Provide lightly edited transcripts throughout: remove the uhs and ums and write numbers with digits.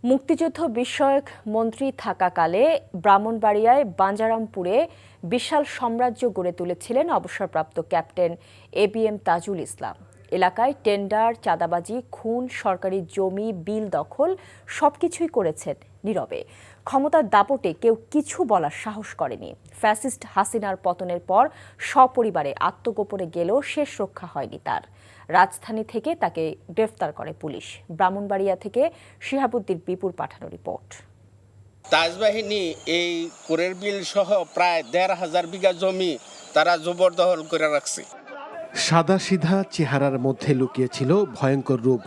মুক্তিযুদ্ধ বিষয়ক মন্ত্রী থাকাকালে ব্রাহ্মণবাড়িয়ায় বাঞ্ছারামপুরে বিশাল সাম্রাজ্য গড়ে তুলেছিলেন অবসরপ্রাপ্ত ক্যাপ্টেন এবিএম তাজুল ইসলাম। এলাকায় টেন্ডার, চাঁদাবাজি, খুন, সরকারি জমি, বিল দখল সবকিছুই করেছেন নীরবে। ক্ষমতার দাপটে কেউ কিছু বলার সাহস করেনি। ফ্যাসিস্ট হাসিনার পতনের পর সপরিবারে আত্মগোপনে গেলেও শেষ রক্ষা হয়নি তার। রাজধানী থেকে তাকে গ্রেফতার করে পুলিশ। ব্রাহ্মণবাড়িয়া থেকে শিহাবুদ্দিন বিপুর পাঠানো রিপোর্ট। তাজবাহিনী এই কোরের বিল সহ প্রায় ১,৫০০ বিঘা জমি তারা জবরদখল করে রাখছে। সাদাসিধা চেহারার মধ্যে লুকিয়েছিল ভয়ঙ্কর রূপ।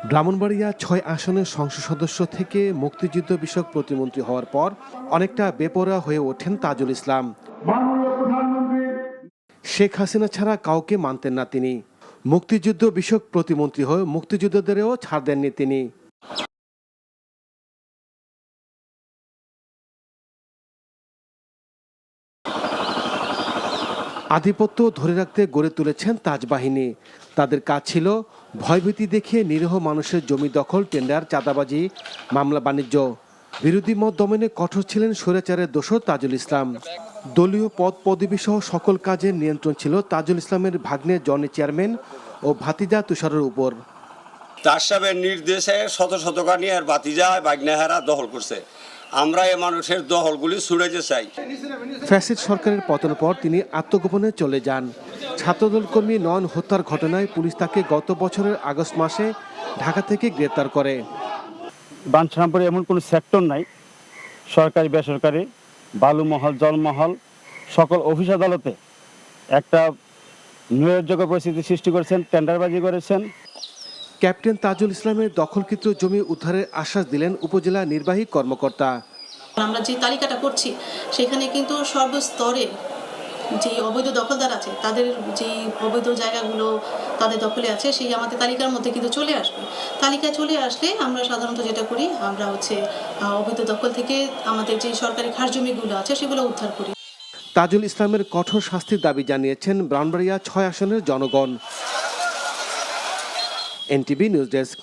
ব্রাহ্মণবাড়িয়া ৬ আসনের সংসদ সদস্য থেকে মুক্তিযুদ্ধ বিষয়ক প্রতিমন্ত্রী হওয়ার পর অনেকটা বেপরোয়া হয়ে ওঠেন তাজুল ইসলাম। শেখ হাসিনা ছাড়া কাউকে মানতেন না তিনি। মুক্তিযুদ্ধ বিষয়ক প্রতিমন্ত্রী হয়ে মুক্তিযোদ্ধাদেরও ছাড় দেননি তিনি। আধিপত্য ধরে রাখতে গড়ে তুলেছেন তাজবাহিনী। তাদের কাজ ছিল ভয়ভীতি দেখিয়ে নিরীহ মানুষের জমি দখল, টেন্ডার, চাঁদাবাজি, মামলা বাণিজ্য। বিরোধী মত দমনে কঠোর ছিলেন স্বৈরাচারের দোসর তাজুল ইসলাম। দলীয় পদ পদবি সহ সকল কাজের নিয়ন্ত্রণ ছিল তাজুল ইসলামের ভাগ্নে জনি চেয়ারম্যান ও ভাতিজা তুষারের উপর। তার সাহেবের নির্দেশে শত শত কানিয়ার ভাতিজা বাগনাহারা দখল করছে। আমরা এ মানুষের দখলগুলি ছুড়াইতে চাই। ফ্যাসিস্ট সরকারের পতনের পর তিনি আত্মগোপনে চলে যান। ছাত্রদল কর্মী নয়ন হত্যার ঘটনায় পুলিশ তাকে গত বছরের আগস্ট মাসে ঢাকা থেকে গ্রেপ্তার করে। বাঞ্ছারামপুরে এমন কোনো সেক্টর নাই, সরকারি বেসরকারি, বালুমহল, জলমহল, সকল অফিস আদালতে একটা নির্ভরযোগ্য পরিস্থিতি সৃষ্টি করেছেন, টেন্ডারবাজি করেছেন। ক্যাপ্টেন তাজুল ইসলামের দখলকৃত জমি উদ্ধারের আশ্বাস দিলেন উপজেলা নির্বাহী কর্মকর্তা। আমরা যে তালিকাটা করছি সেখানে কিন্তু সর্বস্তরে যে অবৈধ দখলদার আছে তাদের যে অবৈধ জায়গাগুলো তাদের দখলে আছে সেই আমাদের তালিকার মধ্যে কিন্তু চলে আসবে। তালিকায় চলে আসলে আমরা সাধারণত যেটা করি, আমরা অবৈধ দখল থেকে আমাদের যে সরকারি খাস জমিগুলো আছে সেগুলো উদ্ধার করি। তাজুল ইসলামের কঠোর শাস্তির দাবি জানিয়েছেন ব্রাহ্মণবাড়িয়া ৬ আসনের জনগণ। NTV news desk.